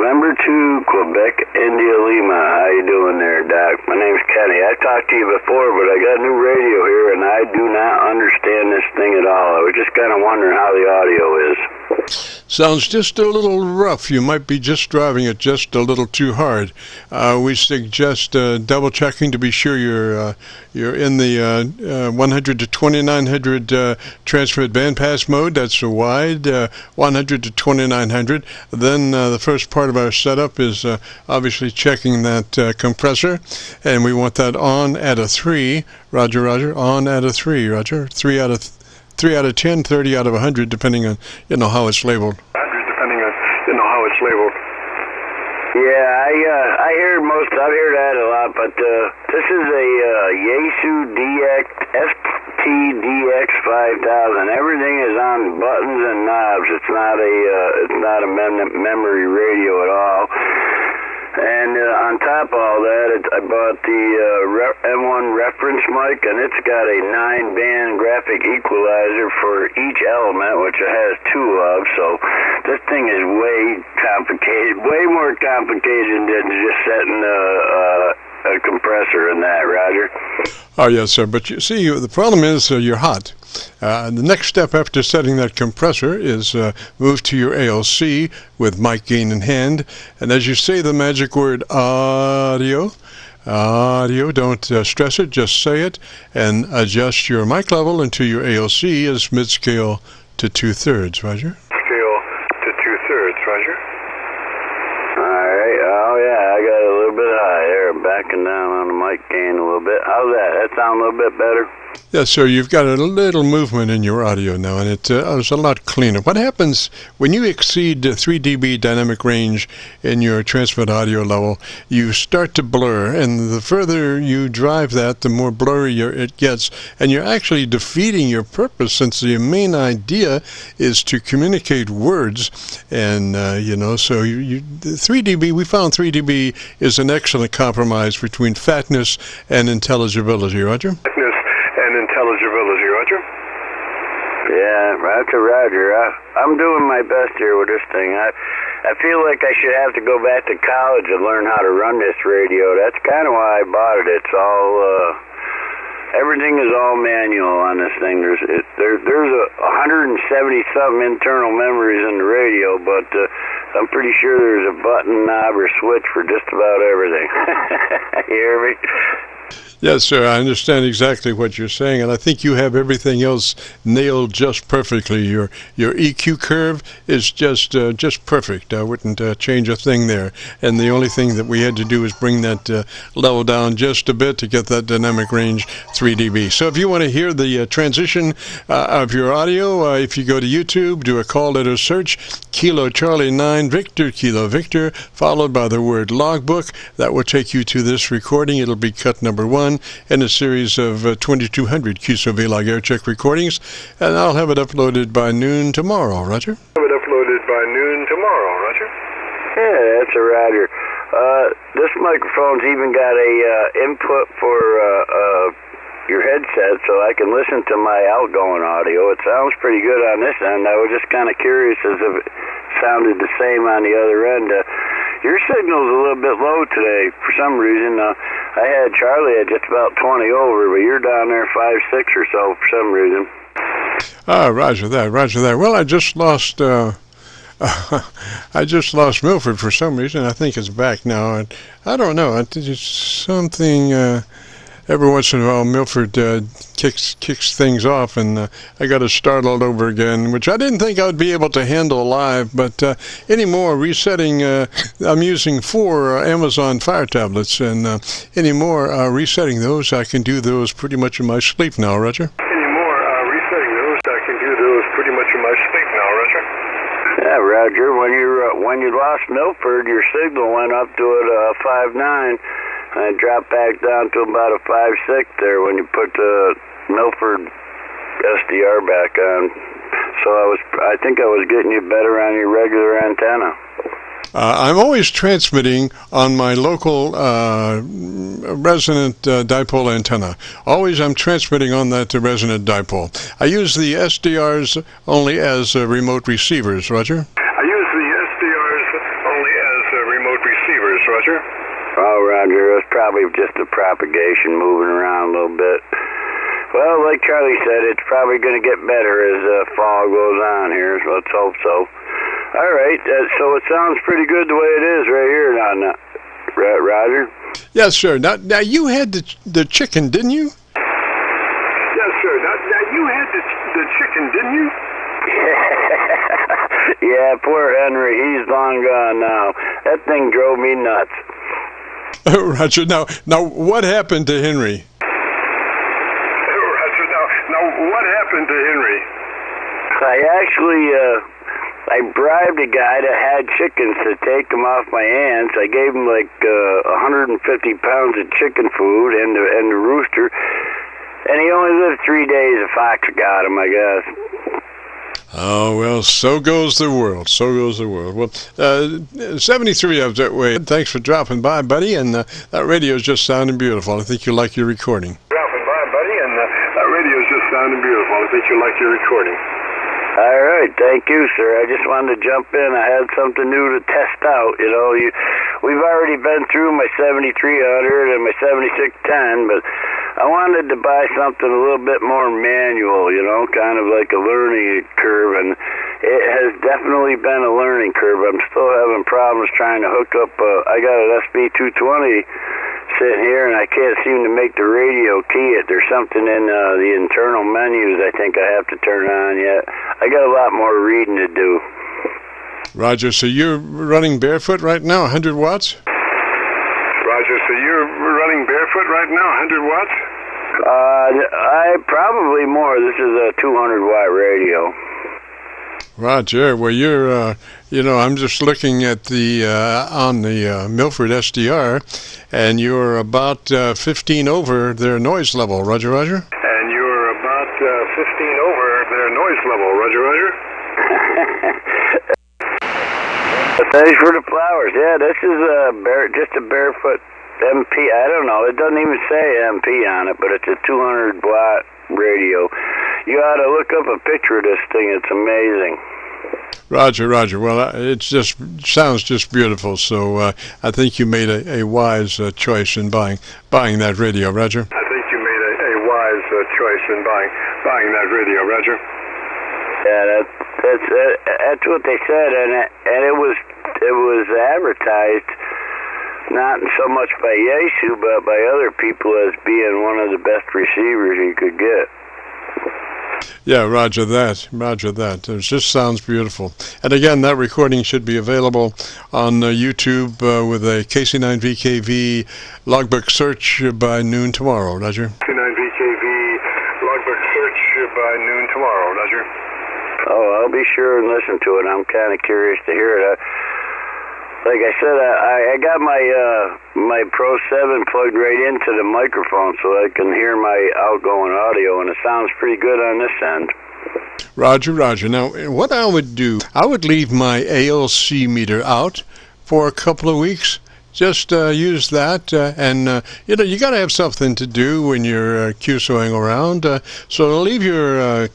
November 2, Quebec, India, Lima. How you doing there, Doc? My name's Kenny. I talked to you before, but I got new radio here, and I do not understand this thing at all. I was just kind of wondering how the audio is. Sounds just a little rough. You might be just driving it just a little too hard. We suggest double checking to be sure you're in the 100 to 2900 transmit bandpass mode. That's a wide 100 to 2900. Then the first part of our setup is obviously checking that compressor, and we want that on at a 3. Roger, roger. On at a 3. Roger. 3 out of 10, 30 out of 100, depending on how it's labeled. Yeah, I hear I've heard that a lot, but this is a Yaesu FTDX 5000. Everything is on buttons and knobs. It's not a memory radio at all. And on top of all that, I bought the M1 reference mic, and it's got a 9-band graphic equalizer for each element, which it has 2 of. So this thing is way complicated, way more complicated than just setting a compressor in that, Roger. Oh, yes, sir. But you see, the problem is you're hot. The next step after setting that compressor is move to your ALC with mic gain in hand. And as you say the magic word audio, don't stress it, just say it, and adjust your mic level into your ALC as mid-scale to 2/3, Roger. Scale to 2/3, Roger. All right. Oh, yeah, I got it a little bit high there. Backing down on the mic gain a little bit. How's that? That sound a little bit better? Yes, sir. You've got a little movement in your audio now, and it's a lot cleaner. What happens when you exceed 3 dB dynamic range in your transmit audio level? You start to blur, and the further you drive that, the more blurry it gets, and you're actually defeating your purpose, since the main idea is to communicate words. And so 3 dB. We found 3 dB is an excellent compromise between fatness and intelligibility. Roger. Intelligibility, Roger. Yeah, Roger. I'm doing my best here with this thing. I feel like I should have to go back to college and learn how to run this radio. That's kind of why I bought it. It's all everything is all manual on this thing. There's 170 something internal memories in the radio, but I'm pretty sure there's a button, knob, or switch for just about everything. You hear me? Yes, sir. I understand exactly what you're saying, and I think you have everything else nailed just perfectly. Your EQ curve is just perfect. I wouldn't change a thing there. And the only thing that we had to do is bring that level down just a bit to get that dynamic range 3 dB. So if you want to hear the transition of your audio, if you go to YouTube, do a call letter search, Kilo Charlie 9 Victor Kilo Victor, followed by the word logbook. That will take you to this recording. It'll be cut number 1 in a series of 2200 Qso-Vlog air check recordings, and I'll have it uploaded by noon tomorrow. Roger. Have it uploaded by noon tomorrow. Roger. Yeah, that's a Roger. This microphone's even got a input for your headset, so I can listen to my outgoing audio. It sounds pretty good on this end. I was just kind of curious as if it sounded the same on the other end. Your signal's a little bit low today for some reason. I had Charlie at just about 20 over, but you're down there 5-6 or so for some reason. Roger that. Well, I just lost Milford for some reason. I think it's back now. I don't know. It's something. Every once in a while, Milford kicks things off, and I got to start all over again, which I didn't think I would be able to handle live. But anymore, resetting, I'm using 4 Amazon Fire tablets, and anymore, resetting those, I can do those pretty much in my sleep now, Roger. Yeah, Roger. When you lost Milford, your signal went up to a 5.9. And it dropped back down to about a 5.6 there when you put the Milford SDR back on. So I think I was getting you better on your regular antenna. I'm always transmitting on my local resonant dipole antenna. Always I'm transmitting on that resonant dipole. I use the SDRs only as remote receivers, Roger. I use the SDRs only as Roger. Oh, Roger, it's probably just the propagation moving around a little bit. Well, like Charlie said, it's probably going to get better as fall goes on here, so let's hope so. All right, so it sounds pretty good the way it is right here now, Roger? Yes, sir. Now you had the chicken, didn't you? Yes, sir. Now you had the chicken, didn't you? Yeah, poor Henry. He's long gone now. That thing drove me nuts. Roger. Now, what happened to Henry? Roger. Now, what happened to Henry? I actually, I bribed a guy that had chickens to take them off my hands. I gave him like 150 pounds of chicken food and the rooster, and he only lived 3 days. A fox got him, I guess. Oh, well, so goes the world. So goes the world. Well, 73 of that way. Thanks for dropping by, buddy, and that radio's just sounding beautiful. I think you like your recording. Dropping by, buddy, and that radio's just sounding beautiful. I think you like your recording. All right, thank you, sir. I just wanted to jump in. I had something new to test out. You know, we've already been through my 7300 and my 7610, but I wanted to buy something a little bit more manual, you know, kind of like a learning curve, and it has definitely been a learning curve. I'm still having problems trying to hook up. I got an SB220 sitting here, and I can't seem to make the radio key it. There's something in the internal menus I think I have to turn on yet. I got a lot more reading to do. Roger, so you're running barefoot right now, 100 watts? Roger, so you're running barefoot right now, 100 watts? I probably more. This is a 200-watt radio. Roger, well, you're, I'm just looking at the, on the Milford SDR, and you're about 15 over their noise level. Roger, Roger? And you're about 15 over their noise level. Roger, Roger? Thanks for the flowers. Yeah, this is just a barefoot MP. I don't know. It doesn't even say MP on it, but it's a 200-watt radio. You ought to look up a picture of this thing. It's amazing. Roger, Roger. Well, it just sounds just beautiful. So I think you made a wise choice in buying that radio, Roger. I think you made a wise choice in buying that radio, Roger. Yeah, that's what they said, and it was advertised not so much by Yaesu, but by other people as being one of the best receivers you could get. Yeah, roger that. It just sounds beautiful. And again, that recording should be available on YouTube with a KC9VKV logbook search by noon tomorrow, Roger. KC9VKV logbook search by noon tomorrow, Roger. Oh, I'll be sure and listen to it. I'm kind of curious to hear it. Like I said, I got my Pro 7 plugged right into the microphone so I can hear my outgoing audio, and it sounds pretty good on this end. Roger. Now, what I would do, I would leave my ALC meter out for a couple of weeks. Just use that, and you got to have something to do when you're QSOing around. So leave your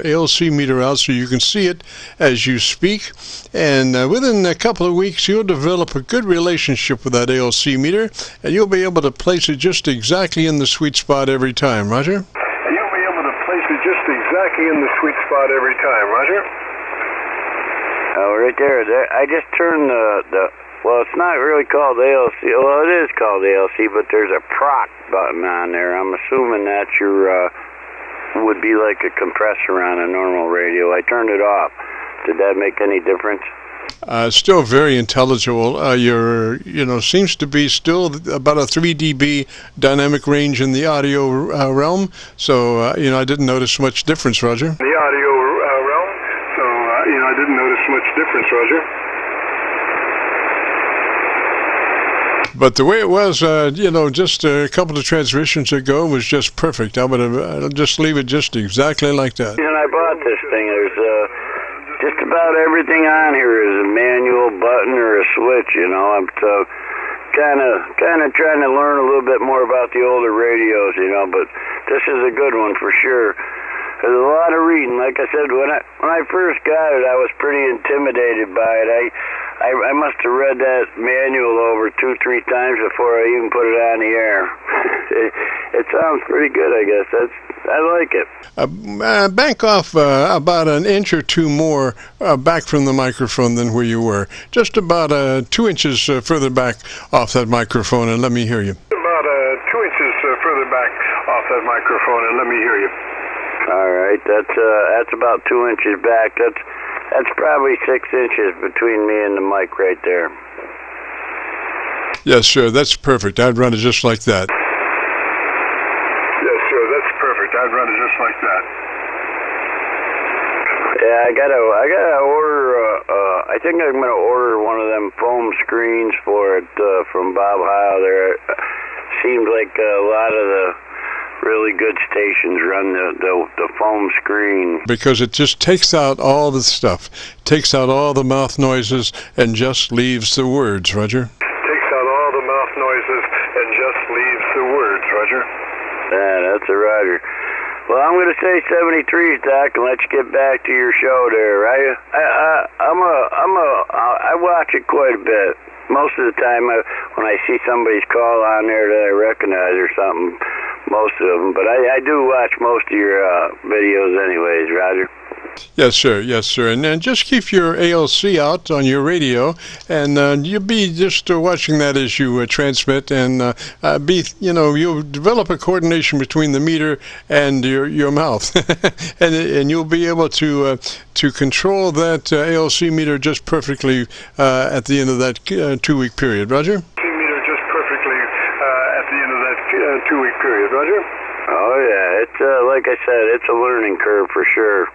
ALC meter out so you can see it as you speak. And within a couple of weeks, you'll develop a good relationship with that ALC meter, and you'll be able to place it just exactly in the sweet spot every time. Roger. And you'll be able to place it just exactly in the sweet spot every time. Roger. Oh, right there. I just turned the. Well, it's not really called ALC. Well, it is called ALC, but there's a proc button on there. I'm assuming that would be like a compressor on a normal radio. I turned it off. Did that make any difference? Still very intelligible. Seems to be still about a 3 dB dynamic range in the audio realm. So, I didn't notice much difference, Roger. The audio realm. So, I didn't notice much difference, Roger. But the way it was, just a couple of transmissions ago was just perfect. I would have just leave it just exactly like that. When I bought this thing, there's just about everything on here is a manual button or a switch. I'm kind of trying to learn a little bit more about the older radios, but this is a good one for sure. There's a lot of reading. Like I said, when I first got it, I was pretty intimidated by it. I must have read that manual over 2-3 times before I even put it on the air. It sounds pretty good, I guess. I like it. Back off about an inch or two more back from the microphone than where you were. Just about 2 inches further back off that microphone, and let me hear you. About 2 inches further back off that microphone, and let me hear you. All right, that's about 2 inches back. That's probably 6 inches between me and the mic right there. Yes, sir. That's perfect. I'd run it just like that. Yes, sir. That's perfect. I'd run it just like that. Yeah, I gotta order. I think I'm gonna order one of them foam screens for it from Bob Heil. There seems like a lot of the really good stations run the foam screen. Because it just takes out all the stuff, takes out all the mouth noises, and just leaves the words, Roger. Takes out all the mouth noises and just leaves the words, Roger. Yeah, that's a Roger. Well, I'm going to say 73, Doc, and let you get back to your show there. I watch it quite a bit. Most of the time, when I see somebody's call on there that I recognize or something, most of them. But I do watch most of your videos anyways, Roger. Yes, sir. Yes, sir. And then just keep your ALC out on your radio, and you'll be just watching that as you transmit, and you'll develop a coordination between the meter and your mouth, and you'll be able to control that ALC meter just perfectly at the end of that 2-week period, Roger. Meter just perfectly at the end of that 2-week period, Roger. Oh yeah, it's like I said, it's a learning curve for sure.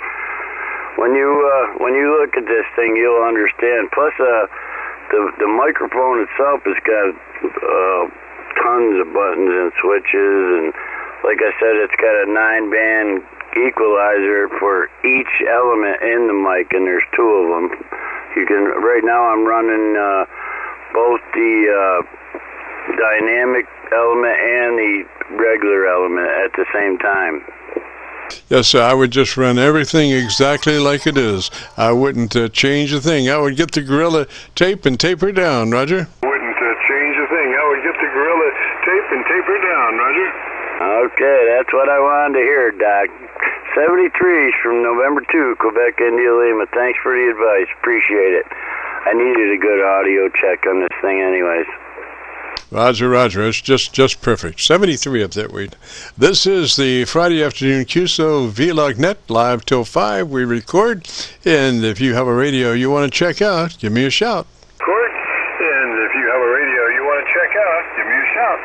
When you look at this thing, you'll understand. Plus, the microphone itself has got tons of buttons and switches, and like I said, it's got a 9-band equalizer for each element in the mic, and there's 2 of them. Right now I'm running both the dynamic element and the regular element at the same time. Yes, sir. I would just run everything exactly like it is. I wouldn't change a thing. I would get the Gorilla tape and tape her down, Roger. Wouldn't change a thing. I would get the Gorilla tape and tape her down, Roger. Okay, that's what I wanted to hear, Doc. 73's from November 2, Quebec, India, Lima. Thanks for the advice. Appreciate it. I needed a good audio check on this thing anyways. Roger. It's just perfect. 73 up that way. This is the Friday afternoon Qso-Vlog net, live till 5. We record, and if you have a radio you want to check out, give me a shout. And if you have a radio you want to check out, give me a shout.